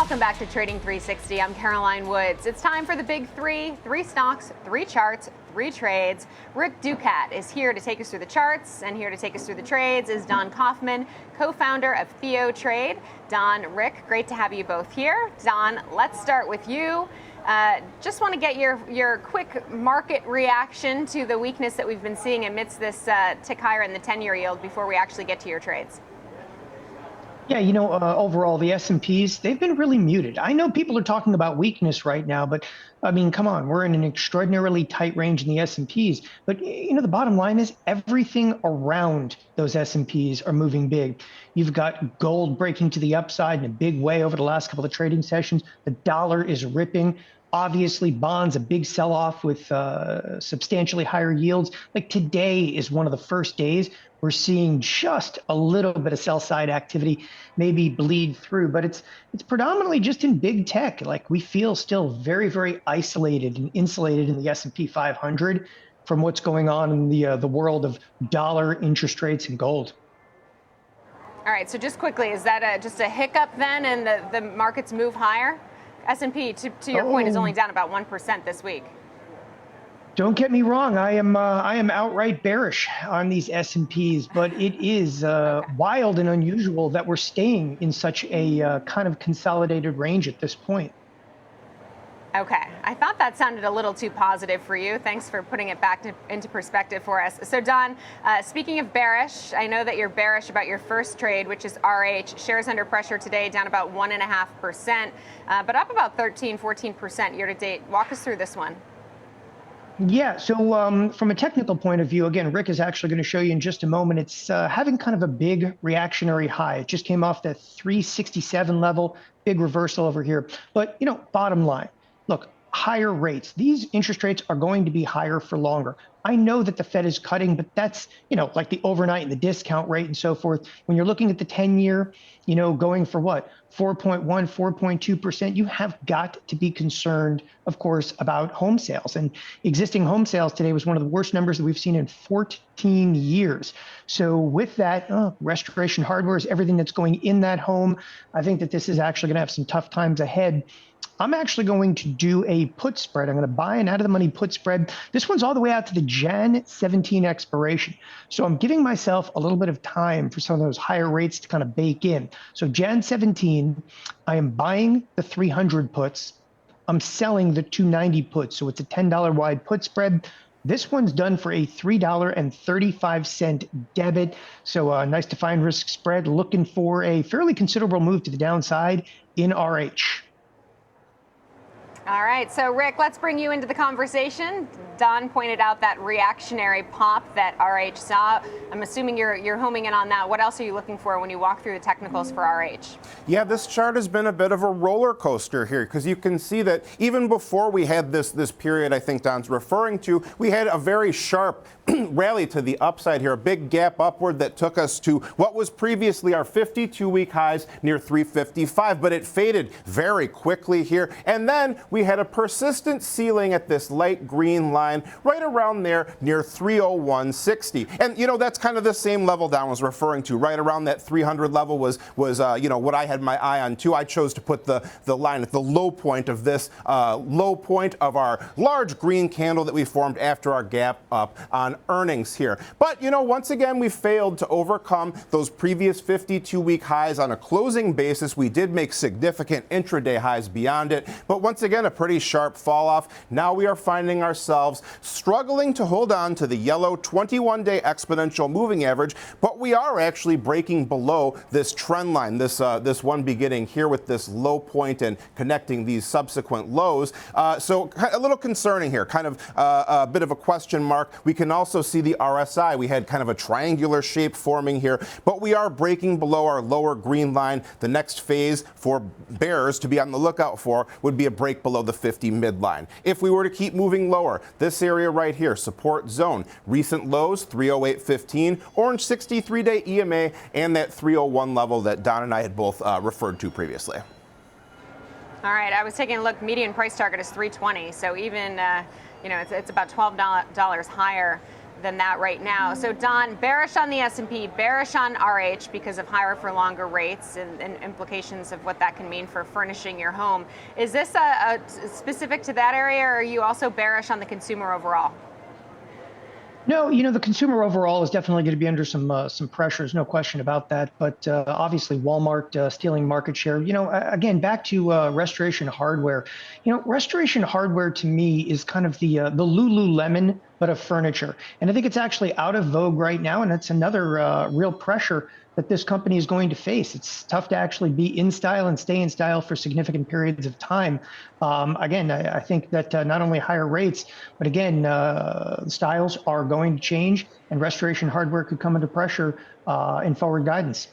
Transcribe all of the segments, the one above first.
Welcome back to Trading 360. I'm Caroline Woods. It's time for the big three stocks, 3 charts, 3 trades. Rick Ducat is here to take us through the charts, and here to take us through the trades is Don Kaufman, co-founder of Theo Trade. Don, Rick, great to have you both here. Don, let's start with you. Just want to get your quick market reaction to the weakness that we've been seeing amidst this tick higher in the 10-year yield before we actually get to your trades. Yeah, overall, the S&Ps, they've been really muted. I know people are talking about weakness right now, but I mean, come on, we're in an extraordinarily tight range in the S&Ps. But, the bottom line is everything around those S&Ps are moving big. You've got gold breaking to the upside in a big way over the last couple of trading sessions. The dollar is ripping. Obviously, bonds, a big sell-off with substantially higher yields. Like today is one of the first days we're seeing just a little bit of sell-side activity maybe bleed through, but it's predominantly just in big tech. Like we feel still very, very isolated and insulated in the S&P 500 from what's going on in the world of dollar interest rates and gold. All right, so just quickly, is that just a hiccup then and the markets move higher? S&P, to your point, is only down about 1% this week. Don't get me wrong. I am outright bearish on these S&Ps, but it is wild and unusual that we're staying in such a kind of consolidated range at this point. Okay, I thought that sounded a little too positive for you. Thanks for putting it back into perspective for us. So Don, speaking of bearish, I know that you're bearish about your first trade, which is RH. Shares under pressure today, down about 1.5%, but up about 13-14% year to date. Walk us through this one. Yeah, so from a technical point of view, again, Rick is actually going to show you in just a moment, it's having kind of a big reactionary high. It just came off that 367 level, big reversal over here. But, bottom line, look, higher rates. These interest rates are going to be higher for longer. I know that the Fed is cutting, but that's, like the overnight and the discount rate and so forth. When you're looking at the 10-year, going for what, 4.1, 4.2%, you have got to be concerned, of course, about home sales. And existing home sales today was one of the worst numbers that we've seen in 14 years. So with that, restoration hardware is everything that's going in that home. I think that this is actually going to have some tough times ahead. I'm actually going to do a put spread. I'm going to buy an out-of-the-money put spread. This one's all the way out to the Jan 17 expiration. So I'm giving myself a little bit of time for some of those higher rates to kind of bake in. So Jan 17, I am buying the 300 puts. I'm selling the 290 puts. So it's a $10 wide put spread. This one's done for a $3.35 debit. So nice defined risk spread, looking for a fairly considerable move to the downside in RH. All right, so Rick, let's bring you into the conversation. Don pointed out that reactionary pop that RH saw. I'm assuming you're homing in on that. What else are you looking for when you walk through the technicals for RH? Yeah, this chart has been a bit of a roller coaster here because you can see that even before we had this period I think Don's referring to, we had a very sharp rally to the upside here, a big gap upward that took us to what was previously our 52-week highs near 355, but it faded very quickly here. And then we had a persistent ceiling at this light green line right around there near 301.60. And, that's kind of the same level Don was referring to. Right around that 300 level was what I had my eye on, too. I chose to put the line at the low point of this, low point of our large green candle that we formed after our gap up on earnings here. But, once again, we failed to overcome those previous 52-week highs on a closing basis. We did make significant intraday highs beyond it. But once again, a pretty sharp fall off. Now we are finding ourselves struggling to hold on to the yellow 21-day exponential moving average, but we are actually breaking below this trend line, this one beginning here with this low point and connecting these subsequent lows. So a little concerning here, kind of a bit of a question mark. We can also see the RSI. We had kind of a triangular shape forming here, but we are breaking below our lower green line. The next phase for bears to be on the lookout for would be a break below the 50 midline. If we were to keep moving lower, this area right here, support zone, recent lows 308.15, orange 63-day EMA, and that 301 level that Don and I had both referred to previously. All right, I was taking a look. Median price target is 320, so even it's about $12 higher than that right now. So Don, bearish on the S&P, bearish on RH because of higher for longer rates and implications of what that can mean for furnishing your home. Is this a specific to that area, or are you also bearish on the consumer overall? No, the consumer overall is definitely going to be under some pressures, no question about that. But obviously, Walmart stealing market share. Again, back to Restoration Hardware. Restoration Hardware to me is kind of the Lululemon, but of furniture. And I think it's actually out of vogue right now, and it's another real pressure that this company is going to face. It's tough to actually be in style and stay in style for significant periods of time. Again, I think that not only higher rates, but again, styles are going to change, and Restoration Hardware could come under pressure in forward guidance.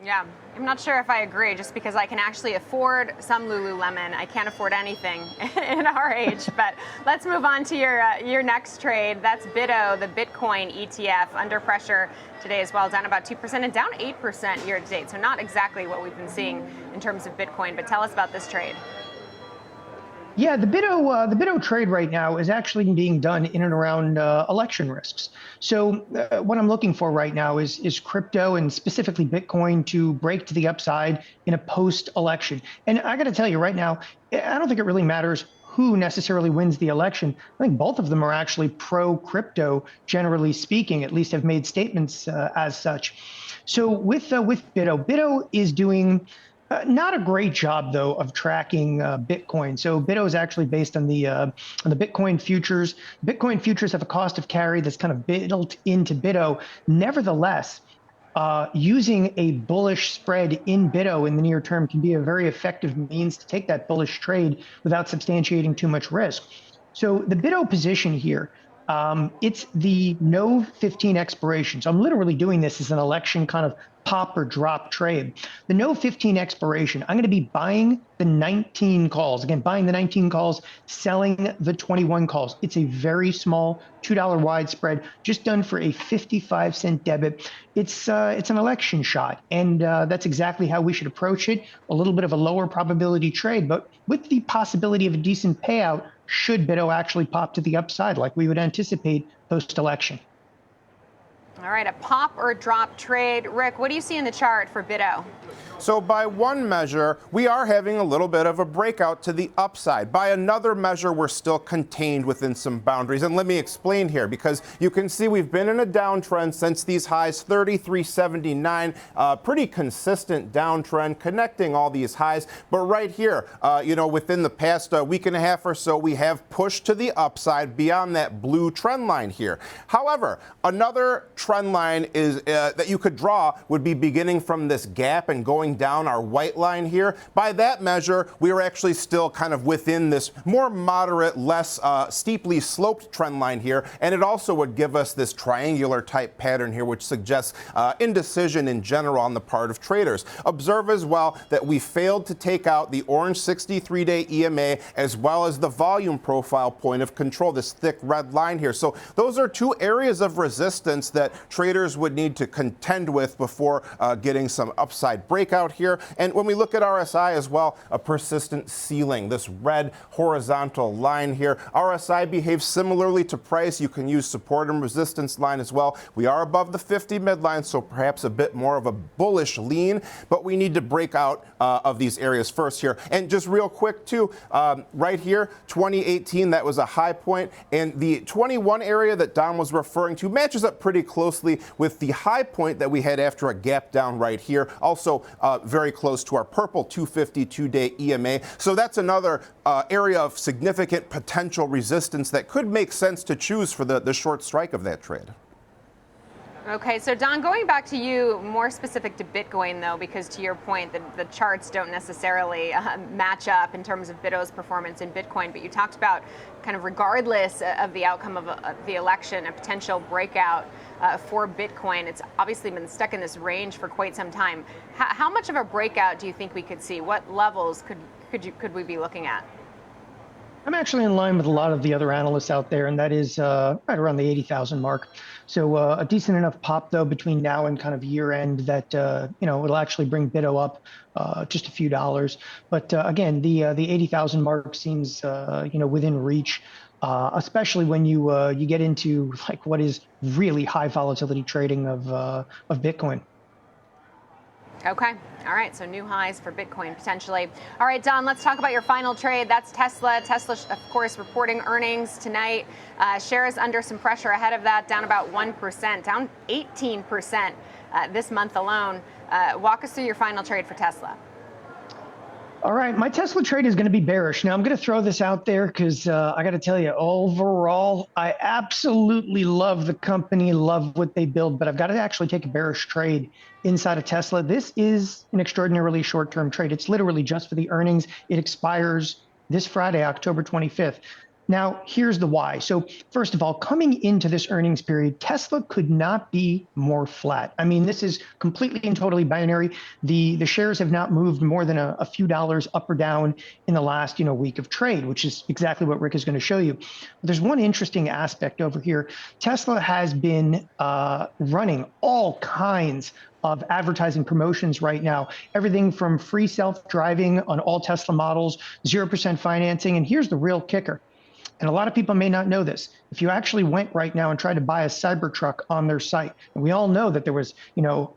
Yeah, I'm not sure if I agree, just because I can actually afford some Lululemon. I can't afford anything in our age. But let's move on to your next trade. That's BITO, the Bitcoin ETF, under pressure today as well, down about 2% and down 8% year to date. So not exactly what we've been seeing in terms of Bitcoin. But tell us about this trade. Yeah, the BITO trade right now is actually being done in and around election risks. So what I'm looking for right now is crypto and specifically Bitcoin to break to the upside in a post-election. And I got to tell you right now, I don't think it really matters who necessarily wins the election. I think both of them are actually pro-crypto, generally speaking, at least have made statements as such. So with BITO is doing not a great job, though, of tracking Bitcoin. So BITO is actually based on the Bitcoin futures. Bitcoin futures have a cost of carry that's kind of built into BITO. Nevertheless, using a bullish spread in BITO in the near term can be a very effective means to take that bullish trade without substantiating too much risk. So the BITO position here, it's the no 15 expiration. So I'm literally doing this as an election kind of pop or drop trade. The no 15 expiration, I'm going to be buying the 19 calls. Again, buying the 19 calls, selling the 21 calls. It's a very small $2 wide spread, just done for a 55-cent debit. It's an election shot, and that's exactly how we should approach it. A little bit of a lower probability trade, but with the possibility of a decent payout should BITO actually pop to the upside like we would anticipate post-election. All right, a pop or drop trade. Rick, what do you see in the chart for BITO? So by one measure, we are having a little bit of a breakout to the upside. By another measure, we're still contained within some boundaries. And let me explain here, because you can see we've been in a downtrend since these highs, 33.79, pretty consistent downtrend connecting all these highs. But right here, within the past week and a half or so, we have pushed to the upside beyond that blue trend line here. However, another trend line is that you could draw would be beginning from this gap and going down our white line here. By that measure, we are actually still kind of within this more moderate, less steeply sloped trend line here. And it also would give us this triangular type pattern here, which suggests indecision in general on the part of traders. Observe as well that we failed to take out the orange 63-day EMA as well as the volume profile point of control, this thick red line here. So those are two areas of resistance that traders would need to contend with before getting some upside breakout here. And when we look at RSI as well, a persistent ceiling, this red horizontal line here. RSI behaves similarly to price. You can use support and resistance line as well. We are above the 50 midline, so perhaps a bit more of a bullish lean, but we need to break out of these areas first here. And just real quick too, right here, 2018, that was a high point, and the 21 area that Don was referring to matches up pretty closely with the high point that we had after a gap down right here. Also very close to our purple 252-day EMA. So that's another area of significant potential resistance that could make sense to choose for the short strike of that trade. Okay, so Don, going back to you, more specific to Bitcoin, though, because to your point, the charts don't necessarily match up in terms of BITO's performance in Bitcoin, but you talked about kind of regardless of the outcome of the election, a potential breakout for Bitcoin. It's obviously been stuck in this range for quite some time. How much of a breakout do you think we could see? What levels could we be looking at? I'm actually in line with a lot of the other analysts out there, and that is right around the 80,000 mark. So a decent enough pop, though, between now and kind of year end that, it'll actually bring BITO up just a few dollars. But again, the 80,000 mark seems, within reach. especially when you get into like what is really high volatility trading of Bitcoin. Okay. All right. So new highs for Bitcoin potentially. All right, Don, let's talk about your final trade. That's Tesla. Tesla, of course, reporting earnings tonight. Shares under some pressure ahead of that, down about 1%, down 18% this month alone. Walk us through your final trade for Tesla. All right, my Tesla trade is going to be bearish. Now, I'm going to throw this out there because I got to tell you, overall, I absolutely love the company, love what they build, but I've got to actually take a bearish trade inside of Tesla. This is an extraordinarily short-term trade. It's literally just for the earnings. It expires this Friday, October 25th. Now, here's the why. So first of all, coming into this earnings period, Tesla could not be more flat. I mean, this is completely and totally binary. The shares have not moved more than a few dollars up or down in the last week of trade, which is exactly what Rick is going to show you. But there's one interesting aspect over here. Tesla has been running all kinds of advertising promotions right now, everything from free self-driving on all Tesla models, 0% financing, and here's the real kicker. And a lot of people may not know this. If you actually went right now and tried to buy a Cybertruck on their site, and we all know that there was,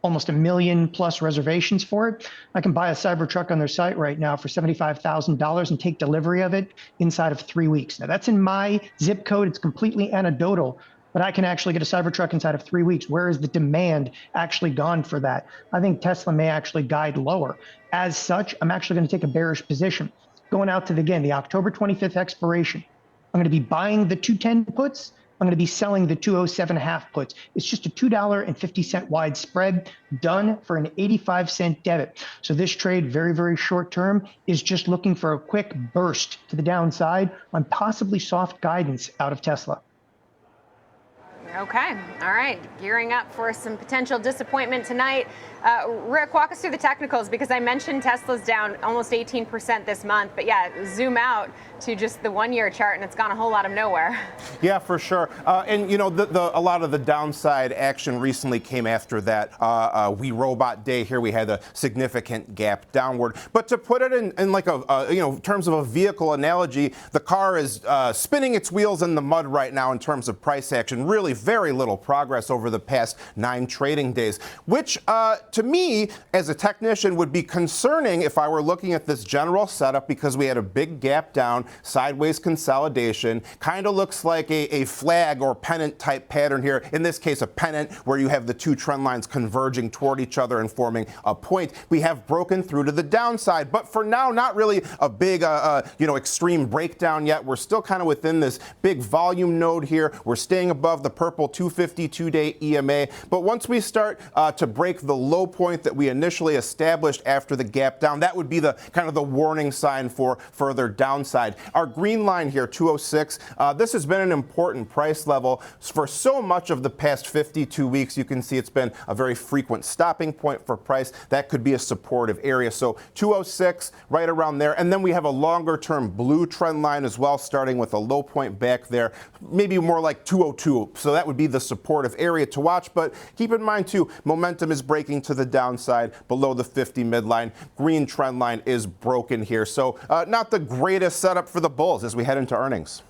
almost 1 million plus reservations for it. I can buy a Cybertruck on their site right now for $75,000 and take delivery of it inside of 3 weeks. Now that's in my zip code. It's completely anecdotal, but I can actually get a Cybertruck inside of 3 weeks. Where is the demand actually gone for that? I think Tesla may actually guide lower. As such, I'm actually going to take a bearish position. Going out to the October 25th expiration. I'm going to be buying the 210 puts. I'm going to be selling the 207.5 puts. It's just a $2.50 wide spread done for an 85-cent debit. So this trade, very, very short term, is just looking for a quick burst to the downside on possibly soft guidance out of Tesla. Okay. All right. Gearing up for some potential disappointment tonight. Rick, walk us through the technicals because I mentioned Tesla's down almost 18% this month. But yeah, zoom out to just the 1-year chart and it's gone a whole lot of nowhere. Yeah, for sure. And, a lot of the downside action recently came after that We Robot day here. We had a significant gap downward. But to put it in like terms of a vehicle analogy, the car is spinning its wheels in the mud right now in terms of price action. Really very little progress over the past 9 trading days, which to me, as a technician, would be concerning if I were looking at this general setup because we had a big gap down, sideways consolidation, kind of looks like a flag or pennant type pattern here. In this case, a pennant where you have the 2 trend lines converging toward each other and forming a point. We have broken through to the downside, but for now, not really a big, extreme breakdown yet. We're still kind of within this big volume node here. We're staying above the purple 250 2-day EMA, but once we start to break the low point that we initially established after the gap down, that would be the kind of the warning sign for further downside. Our green line here, 206, this has been an important price level for so much of the past 52 weeks. You can see it's been a very frequent stopping point for price. That could be a supportive area. So 206, right around there. And then we have a longer term blue trend line as well, starting with a low point back there, maybe more like 202. So that would be the supportive area to watch. But keep in mind, too, momentum is breaking to the downside below the 50 midline. Green trend line is broken here. So not the greatest setup for the bulls as we head into earnings.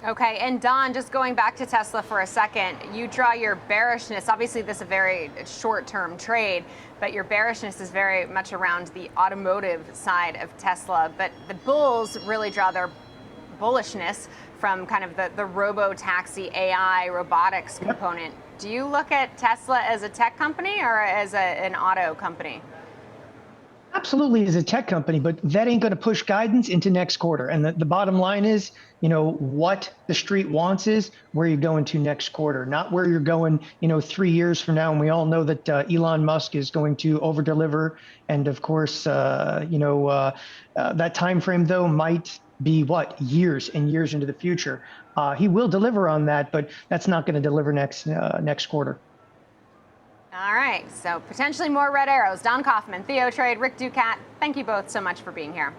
Okay, and Don, just going back to Tesla for a second, you draw your bearishness. Obviously, this is a very short-term trade, but your bearishness is very much around the automotive side of Tesla. But the bulls really draw their bullishness from kind of the robo-taxi AI robotics component. Do you look at Tesla as a tech company or as an auto company? Absolutely as a tech company, but that ain't going to push guidance into next quarter. And the bottom line is, what the street wants is where you're going to next quarter, not where you're going, 3 years from now. And we all know that Elon Musk is going to over deliver. And of course, that time frame, though, might be years and years into the future. He will deliver on that, but that's not going to deliver next quarter. All right, so potentially more red arrows. Don Kaufman, Theo Trade, Rick Ducat, thank you both so much for being here.